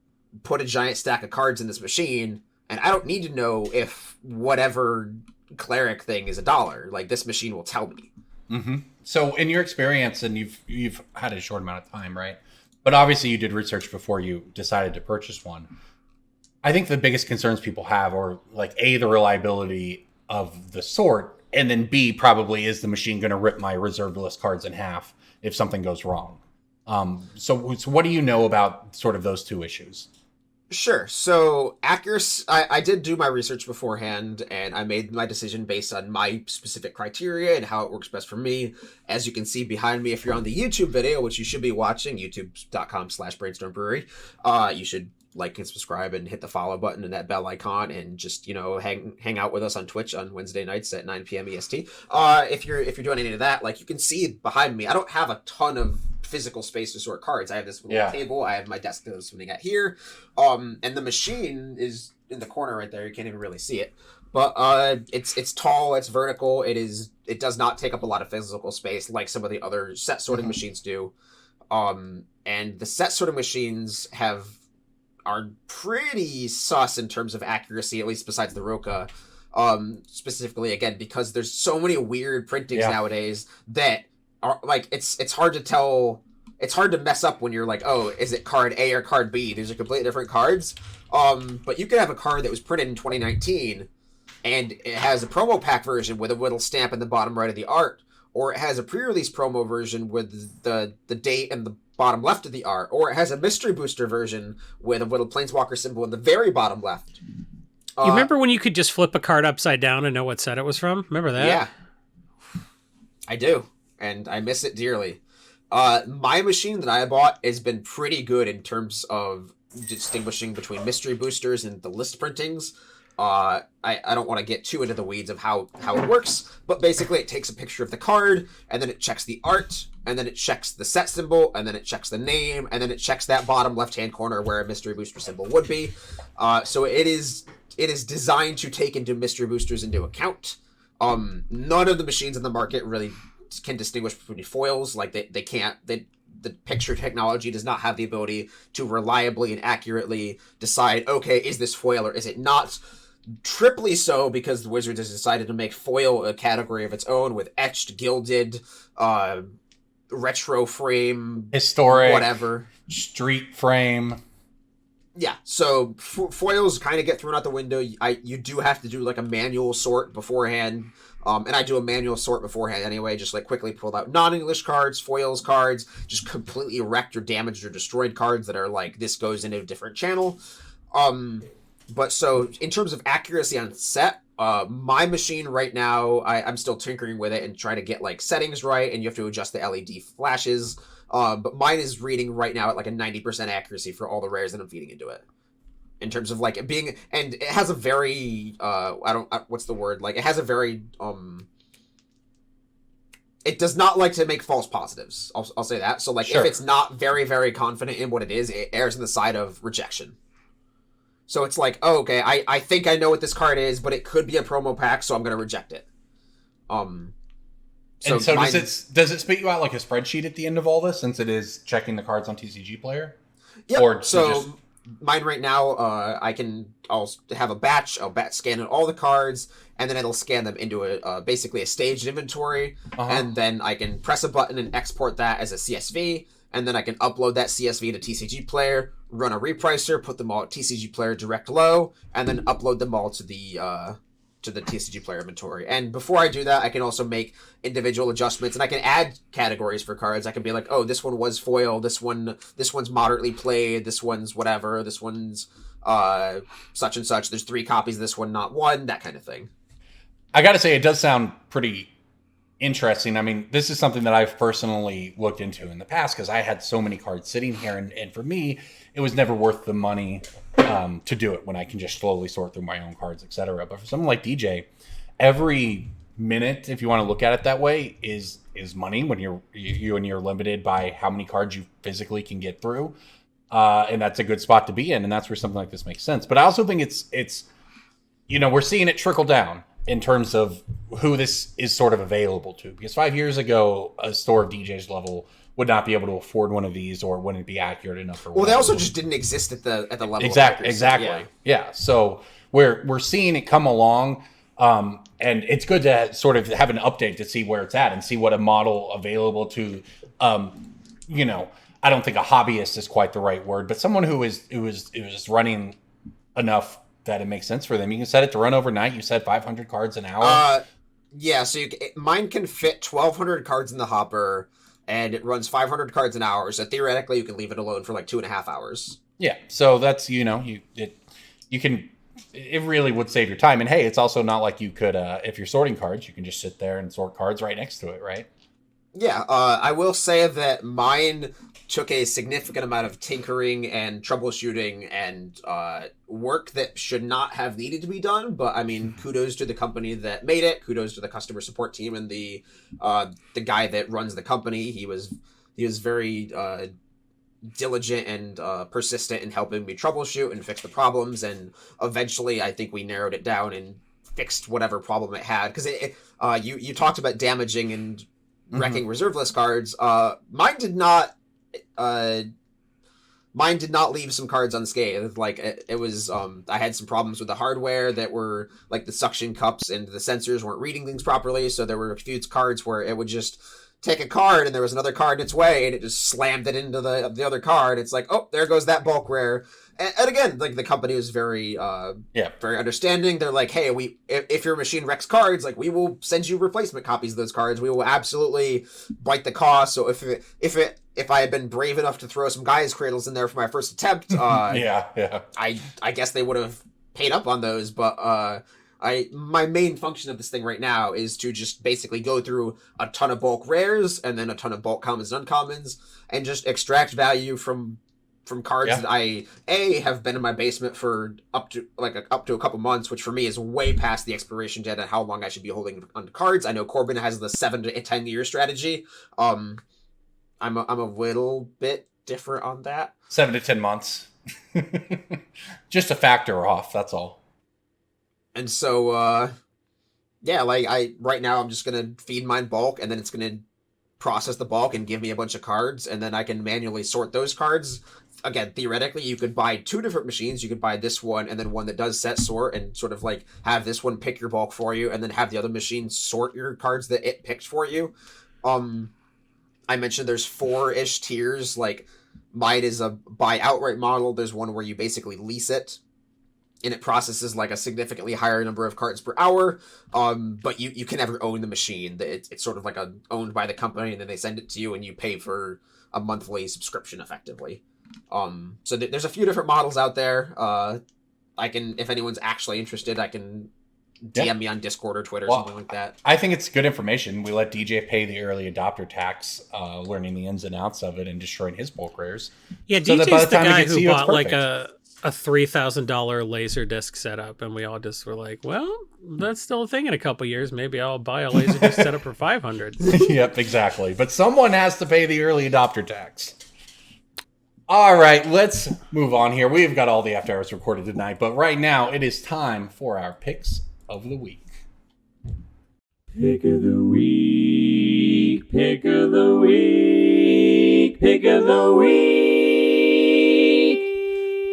put a giant stack of cards in this machine, and I don't need to know if whatever cleric thing is $1. Like this machine will tell me. Mm-hmm. So in your experience, and you've had a short amount of time, right? But obviously you did research before you decided to purchase one. I think the biggest concerns people have are like A, the reliability of the sort, and then B, probably is the machine going to rip my reserved list cards in half if something goes wrong. So what do you know about sort of those two issues? Sure. So accuracy, I did do my research beforehand, and I made my decision based on my specific criteria and how it works best for me. As you can see behind me, if you're on the YouTube video, which you should be watching, youtube.com/Brainstorm Brewery, you should like and subscribe and hit the follow button and that bell icon, and just, you know, hang out with us on Twitch on Wednesday nights at 9 p.m. EST. If you're doing any of that, like you can see behind me, I don't have a ton of physical space to sort cards. I have this little table. I have my desk that I'm sitting at here. And the machine is in the corner right there. You can't even really see it. But it's tall, it's vertical, it does not take up a lot of physical space like some of the other set sorting machines do. And the set sorting machines are pretty sus in terms of accuracy, at least besides the Roka. Specifically again, because there's so many weird printings nowadays that are like it's hard to tell. It's hard to mess up when you're like, oh, is it card A or card B? These are completely different cards. But you could have a card that was printed in 2019 and it has a promo pack version with a little stamp in the bottom right of the art, or it has a pre-release promo version with the date and the bottom left of the art, or it has a mystery booster version with a little planeswalker symbol in the very bottom left. You remember when you could just flip a card upside down and know what set it was from? Remember that? Yeah, I do, and I miss it dearly. My machine that I bought has been pretty good in terms of distinguishing between mystery boosters and the list printings. I don't want to get too into the weeds of how it works, but basically it takes a picture of the card, and then it checks the art, and then it checks the set symbol, and then it checks the name, and then it checks that bottom left-hand corner where a mystery booster symbol would be. So it is designed to take into mystery boosters into account. None of the machines in the market really can distinguish between foils. Like they can't. The picture technology does not have the ability to reliably and accurately decide, okay, is this foil or is it not? Triply so because the Wizards has decided to make foil a category of its own with etched, gilded, retro frame, historic, whatever, street frame. Yeah, so foils kind of get thrown out the window. You do have to do like a manual sort beforehand. And I do a manual sort beforehand anyway, just like quickly pull out non-English cards, foils cards, just completely wrecked or damaged or destroyed cards that are like, this goes into a different channel. But so in terms of accuracy on set, My machine right now, I'm still tinkering with it and trying to get like settings right, and you have to adjust the LED flashes. But mine is reading right now at like a 90% accuracy for all the rares that I'm feeding into it. In terms of like it being, and it has a very what's the word? Like it has a very it does not like to make false positives. I'll say that. So like if it's not very, very confident in what it is, it errs on the side of rejection. So it's like, oh, okay, I think I know what this card is, but it could be a promo pack, so I'm going to reject it. So does it spit you out like a spreadsheet at the end of all this, since it is checking the cards on TCG Player? Yeah. So mine right now, I'll have a batch. I'll scan all the cards, and then it'll scan them into basically a staged inventory, and then I can press a button and export that as a CSV, and then I can upload that CSV to TCG Player, run a repricer, put them all at TCG Player direct low, and then upload them all to the TCG Player inventory. And before I do that, I can also make individual adjustments, and I can add categories for cards. I can be like, oh, this one was foil, this one's moderately played, this one's whatever, this one's such and such. There's 3 copies of this one, not 1, that kind of thing. I gotta say, it does sound pretty interesting. I mean, this is something that I've personally looked into in the past because I had so many cards sitting here, and for me, it was never worth the money to do it when I can just slowly sort through my own cards, etc. But for someone like DJ, every minute, if you want to look at it that way, is money when you're limited by how many cards you physically can get through, and that's a good spot to be in, and that's where something like this makes sense. But I also think it's we're seeing it trickle down in terms of who this is sort of available to. Because 5 years ago, a store of DJ's level would not be able to afford one of these, or wouldn't be accurate enough for. Well, they also just didn't exist at the level. Exactly. Yeah. So we're seeing it come along, and it's good to sort of have an update to see where it's at and see what a model available to, I don't think a hobbyist is quite the right word, but someone who is running enough that it makes sense for them. You can set it to run overnight. You said 500 cards an hour. Yeah. So mine can fit 1,200 cards in the hopper, and it runs 500 cards an hour. So theoretically, you can leave it alone for like 2.5 hours. Yeah. So that's it really would save your time. And hey, it's also not like you could if you're sorting cards, you can just sit there and sort cards right next to it, right? Yeah. I will say that mine took a significant amount of tinkering and troubleshooting and work that should not have needed to be done. But I mean, kudos to the company that made it. Kudos to the customer support team and the guy that runs the company. He was very diligent and persistent in helping me troubleshoot and fix the problems. And eventually, I think we narrowed it down and fixed whatever problem it had. Because you talked about damaging and wrecking reserve list cards. Mine did not leave some cards unscathed. Like it was, I had some problems with the hardware that were like the suction cups and the sensors weren't reading things properly. So there were a few cards where it would just take a card and there was another card in its way and it just slammed it into the other card. It's like, oh, there goes that bulk rare. And again, like the company was very very understanding. They're like, hey, if your machine wrecks cards, like we will send you replacement copies of those cards. We will absolutely bite the cost. So if I had been brave enough to throw some Gaia's Cradles in there for my first attempt, I guess they would have paid up on those. But my main function of this thing right now is to just basically go through a ton of bulk rares and then a ton of bulk commons and uncommons and just extract value from cards that I have been in my basement for up to a couple months, which for me is way past the expiration date on how long I should be holding on cards. I know Corbin has the 7 to 10 year strategy. I'm a little bit different on that. 7 to 10 months. Just a factor off, that's all. And so right now I'm just gonna feed mine bulk, and then it's gonna process the bulk and give me a bunch of cards, and then I can manually sort those cards. Again, theoretically, you could buy 2 different machines. You could buy this one and then one that does set sort and sort of like have this one pick your bulk for you and then have the other machine sort your cards that it picked for you. I mentioned there's 4-ish tiers. Like mine is a buy outright model. There's one where you basically lease it and it processes like a significantly higher number of cards per hour. But you can never own the machine. It's sort of like owned by the company, and then they send it to you and you pay for a monthly subscription effectively. So there's a few different models out there. I can, if anyone's actually interested, I can DM me on Discord or Twitter or something like that. I think it's good information. We let DJ pay the early adopter tax, learning the ins and outs of it and destroying his bulk rares. Yeah, so DJ's the guy who bought like a $3,000 laser disc setup, and we all just were like, well, that's still a thing in a couple years. Maybe I'll buy a laser disc setup for $500. Yep, exactly. But someone has to pay the early adopter tax. All right, let's move on here. We've got all the after hours recorded tonight, but right now it is time for our picks of the week. Pick of the week, pick of the week, pick of the week.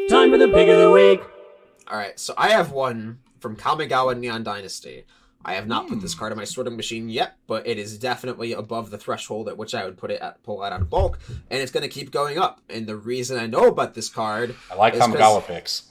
Time for the pick of the week. All right, so I have one from Kamigawa Neon Dynasty. I have not put this card in my sorting machine yet, but it is definitely above the threshold at which I would pull it out of bulk, and it's going to keep going up. And the reason I know about this card, I like Kamigawa picks.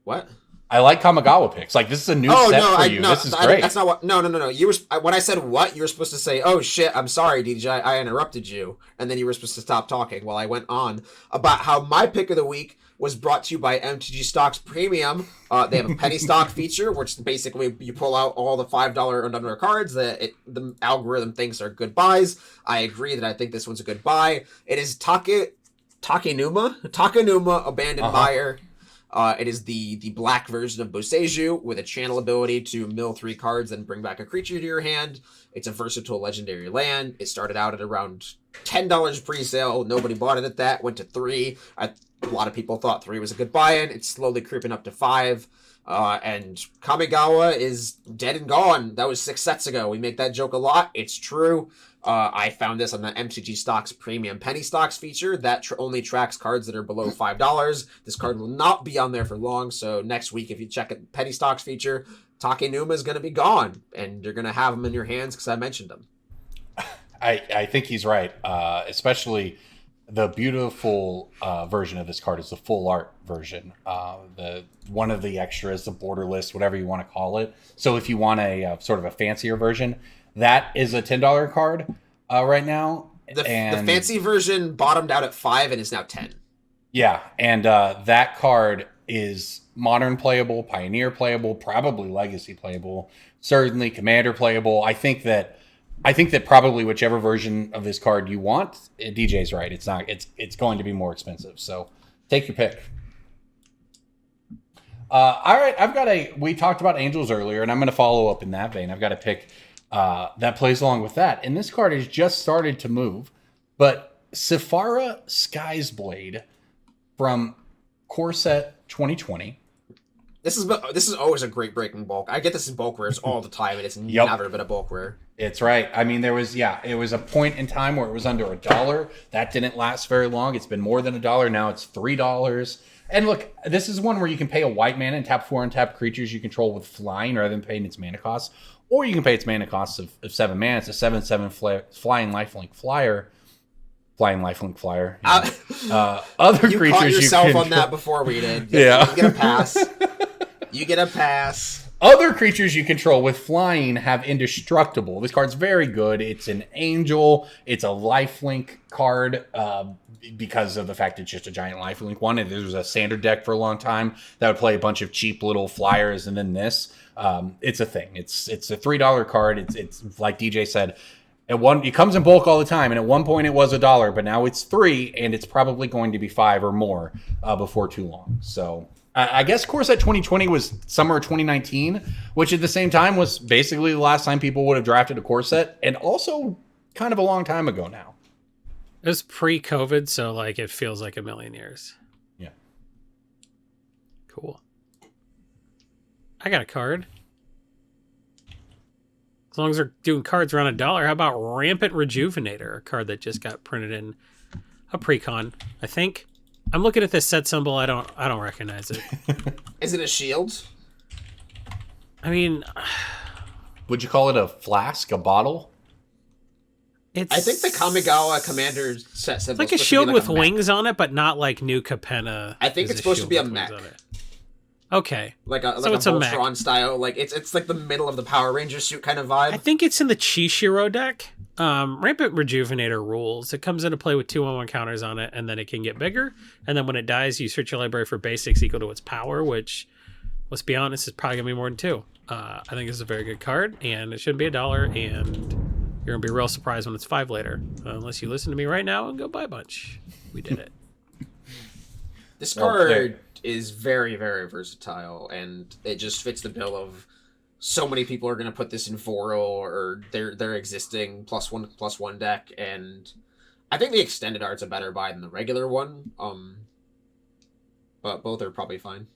What? I like Kamigawa picks. Like, this is a new set for you. This is great. That's not what. No. You were when I said what, you were supposed to say, "Oh shit, I'm sorry, DJ, I interrupted you," and then you were supposed to stop talking while I went on about how my pick of the week was brought to you by MTG Stocks Premium. They have a penny stock feature, which basically you pull out all the $5 and under cards that the algorithm thinks are good buys. I agree that I think this one's a good buy. It is Takenuma Abandoned Buyer. It is the black version of Boseiju with a channel ability to mill 3 cards and bring back a creature to your hand. It's a versatile legendary land. It started out at around $10 pre-sale. Nobody bought it at that. Went to 3. A lot of people thought 3 was a good buy-in. It's slowly creeping up to 5. And Kamigawa is dead and gone. That was 6 sets ago. We make that joke a lot. It's true. I found this on the MTG Stocks Premium Penny Stocks feature that only tracks cards that are below $5. This card will not be on there for long, so next week if you check the Penny Stocks feature, Takenuma is going to be gone, and you're going to have them in your hands because I mentioned them. I think he's right, especially the beautiful version of this card is the full art version. The one of the extras, the borderless, whatever you want to call it. So if you want a sort of a fancier version, that is a $10 card right now. The fancy version bottomed out at 5 and is now 10. Yeah, and that card is modern playable, pioneer playable, probably legacy playable, certainly commander playable. I think that probably whichever version of this card you want, DJ's right. It's going to be more expensive. So take your pick. All right, we talked about Angels earlier, and I'm going to follow up in that vein. I've got a pick that plays along with that. And this card has just started to move, but Sephara Sky's Blade from Core Set 2020. This is always a great breaking bulk. I get this in bulk rares all the time, and it's never been a bulk rare. It's right. I mean, it was a point in time where it was under $1. That didn't last very long. It's been more than $1. Now it's $3. And look, this is one where you can pay a white mana and tap 4 untapped creatures you control with flying rather than paying its mana cost. Or you can pay its mana cost of 7 mana. It's a 7/7 flying lifelink flyer. Flying lifelink flyer. Other you creatures caught yourself you on that before we did. Yeah. You get a pass. You get a pass. Other creatures you control with flying have indestructible. This card's very good. It's an angel. It's a lifelink card because of the fact it's just a giant lifelink one. And there was a standard deck for a long time that would play a bunch of cheap little flyers, and then this. It's a thing. It's a $3 card. It's like DJ said. It comes in bulk all the time, and at one point it was $1, but now it's $3, and it's probably going to be $5 or more before too long. So I guess Core Set 2020 was summer 2019, which at the same time was basically the last time people would have drafted a Core Set, and also kind of a long time ago now. It was pre-COVID, so like it feels like a million years. Yeah. Cool. I got a card. As long as they're doing cards around $1, how about Rampant Rejuvenator, a card that just got printed in a pre-con, I think. I'm looking at this set symbol. I don't recognize it. Is it a shield? I mean, would you call it a flask, a bottle? I think the Kamigawa Commander set symbol. It's like a shield with wings on it, but not like New Capenna. I think it's supposed to be a mech. Okay, like a Voltron style. Like it's like the middle of the Power Ranger suit kind of vibe. I think it's in the Chishiro deck. Rampant Rejuvenator rules. It comes into play with 2/1 counters on it, and then it can get bigger. And then when it dies, you search your library for basics equal to its power, which let's be honest, it's probably gonna be more than 2. I think this is a very good card, and it shouldn't be $1, and you're gonna be real surprised when it's 5 later, unless you listen to me right now and go buy a bunch. We did it. This card is very, very versatile, and it just fits the bill of so many people are going to put this in Foil or their existing +1/+1 deck, and I think the extended art's a better buy than the regular one. But both are probably fine.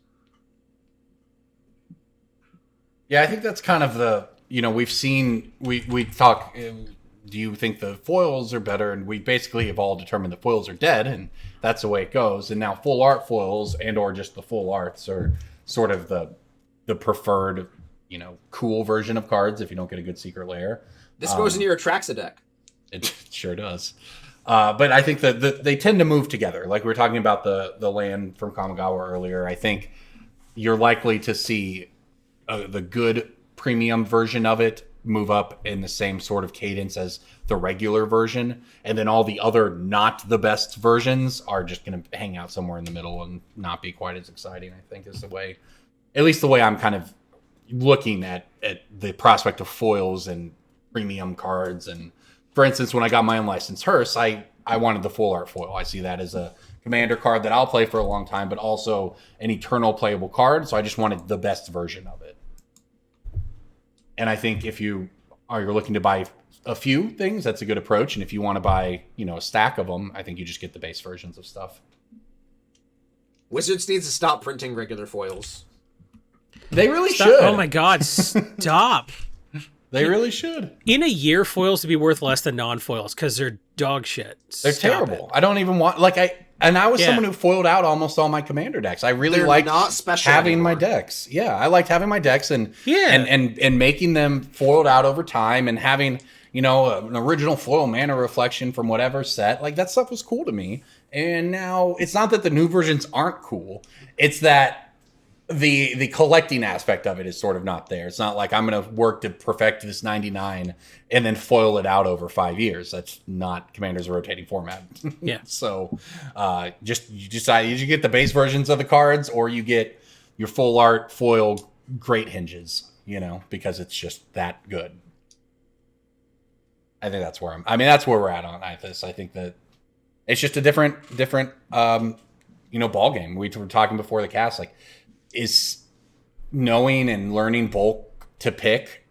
Yeah, I think that's kind of the, we've seen, we talk, do you think the foils are better? And we basically have all determined the foils are dead, and that's the way it goes. And now full art foils and or just the full arts are sort of the preferred, cool version of cards if you don't get a good secret lair. This goes into your Atraxa deck. It sure does. But I think that they tend to move together. Like we were talking about the land from Kamigawa earlier. I think you're likely to see the good premium version of it move up in the same sort of cadence as the regular version, and then all the other not the best versions are just going to hang out somewhere in the middle and not be quite as exciting. I think is the way, at least the way I'm kind of looking at the prospect of foils and premium cards. And for instance, when I got my unlicensed hearse, I wanted the full art foil. I see that as a commander card that I'll play for a long time, but also an eternal playable card. So I just wanted the best version of it. And I think if you're looking to buy a few things, that's a good approach. And if you want to buy, a stack of them, I think you just get the base versions of stuff. Wizards needs to stop printing regular foils. They really should. Oh my God, stop. They really should. In a year, foils to be worth less than non-foils because they're dog shit. They're terrible. I don't even want, I was someone who foiled out almost all my commander decks. I really liked having anymore. My decks. Yeah, I liked having my decks and making them foiled out over time and having, an original foil mana reflection from whatever set. Like, that stuff was cool to me. And now it's not that the new versions aren't cool. It's that the collecting aspect of it is sort of not there. It's not like I'm going to work to perfect this 99 and then foil it out over 5 years. That's not Commander's rotating format. Yeah. So you decide you get the base versions of the cards or you get your full art foil great hinges, because it's just that good. I think that's where that's where we're at on this. I think that it's just a different ball game. We were talking before the cast, is knowing and learning bulk to pick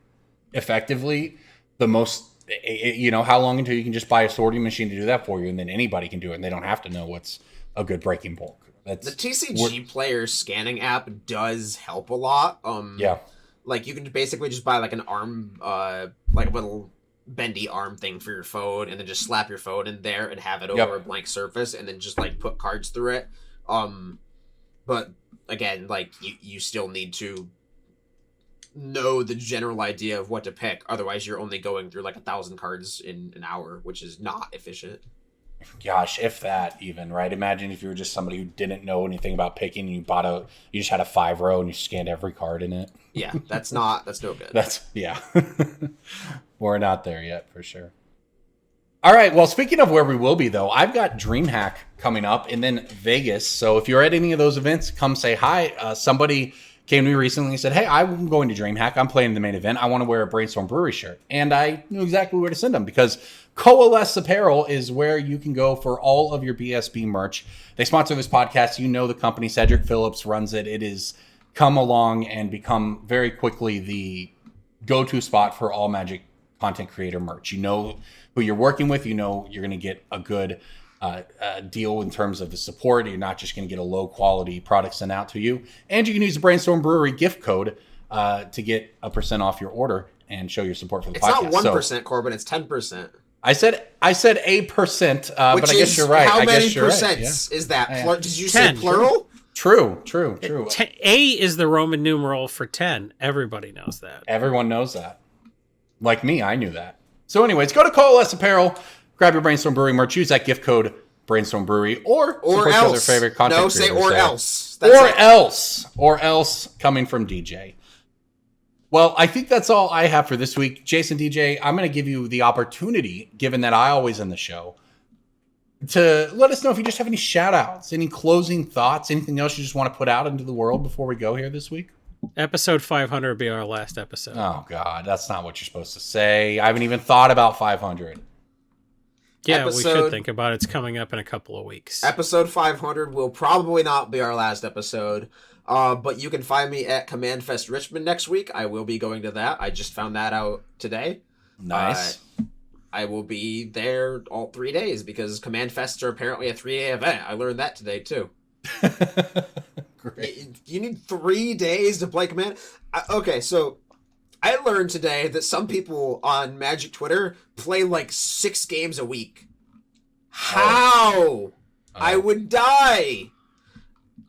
effectively the most, how long until you can just buy a sorting machine to do that for you, and then anybody can do it and they don't have to know what's a good breaking bulk. The TCG player scanning app does help a lot. Yeah. You can basically just buy an arm, a little bendy arm thing for your phone, and then just slap your phone in there and have it over a blank surface, and then just put cards through it. But again, you still need to know the general idea of what to pick. Otherwise, you're only going through 1,000 cards in an hour, which is not efficient. Gosh, if that even, right? Imagine if you were just somebody who didn't know anything about picking and you just had a 5-row and you scanned every card in it. Yeah, that's no good. Yeah. We're not there yet, for sure. All right, well, speaking of where we will be, though, I've got DreamHack coming up and then Vegas. So if you're at any of those events, come say hi. Somebody came to me recently and said, hey, I'm going to DreamHack. I'm playing the main event. I want to wear a Brainstorm Brewery shirt. And I knew exactly where to send them because Coalesce Apparel is where you can go for all of your BSB merch. They sponsor this podcast. You know the company. Cedric Phillips runs it. It has come along and become very quickly the go-to spot for all Magic content creator merch. You know who you're working with. You know you're going to get a good deal in terms of the support. You're not just going to get a low quality product sent out to you. And you can use the Brainstorm Brewery gift code to get a % off your order and show your support for the podcast. It's not 1%, Corbin. It's 10%. I said a percent, but I guess you're right. How many percents is that? Did you 10. say plural? True. A is the Roman numeral for 10. Everybody knows that. Everyone knows that. Like me, I knew that. So anyways, go to Coalesce Apparel, grab your Brainstorm Brewery merch, use that gift code Brainstorm Brewery, or support else. Your favorite content No, say or else. Or else, coming from DJ. Well, I think that's all I have for this week. Jason, DJ, I'm going to give you the opportunity, given that I always end the show, to let us know if you just have any shout outs, any closing thoughts, anything else you just want to put out into the world before we go here this week. Episode 500 will be our last episode. Oh, God. That's not what you're supposed to say. I haven't even thought about 500. Yeah, we should think about it. It's coming up in a couple of weeks. Episode 500 will probably not be our last episode. But you can find me at Command Fest Richmond next week. I will be going to that. I just found that out today. Nice. I will be there all 3 days because Command Fests are apparently a 3-day event. I learned that today, too. Great. You need 3 days to play Command? Okay, so I learned today that some people on Magic Twitter play like 6 games a week. How? Oh. I would die.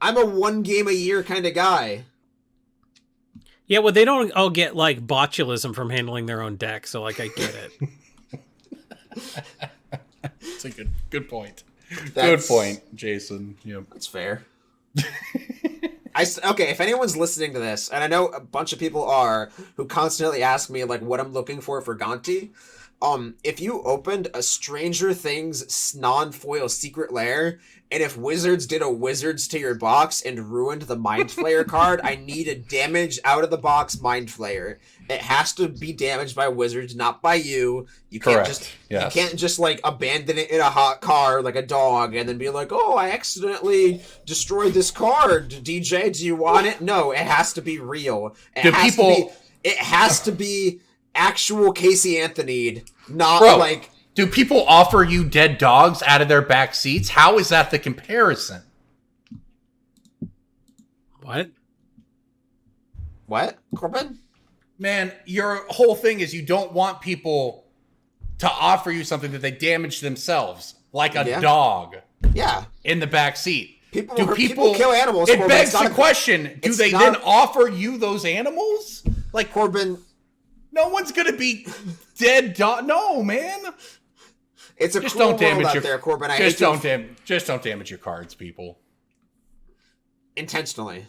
I'm a 1 game a year kind of guy. Yeah, well, they don't all get like botulism from handling their own deck, so like I get it. That's a good point. Good point, Jason. Yep. That's fair. Okay, if anyone's listening to this, and I know a bunch of people are, who constantly ask me like what I'm looking for Gonti, if you opened a Stranger Things non-foil secret lair, and if Wizards did a Wizards to your box and ruined the Mind Flayer card, I need a damage out of the box Mind Flayer. It has to be damaged by Wizards, not by you. You can't you can't just like abandon it in a hot car like a dog and then be like, oh, I accidentally destroyed this card. DJ, do you want it? No, it has to be real. It has to be actual Casey Anthony, not like. Do people offer you dead dogs out of their back seats? How is that the comparison? What? What, Corbin? Man, your whole thing is you don't want people to offer you something that they damage themselves, like a dog. Yeah. In the back seat. People kill animals. It begs the question: do they then offer you those animals? Like Corbin, no one's gonna be dead dog. No, man. It's a cruel world out there, Corbin. Just don't damage your cards, people. Intentionally.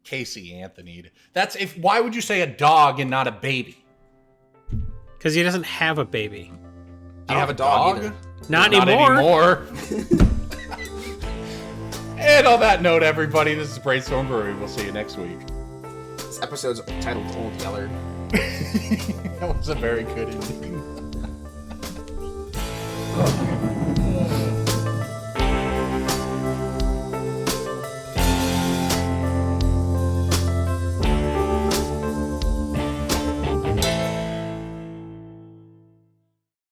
Casey Anthony. Why would you say a dog and not a baby? Because he doesn't have a baby. Do you have a dog? Not anymore. And on that note, everybody, this is Brainstorm Brewery. We'll see you next week. This episode's titled Old Yeller. That was a very good ending.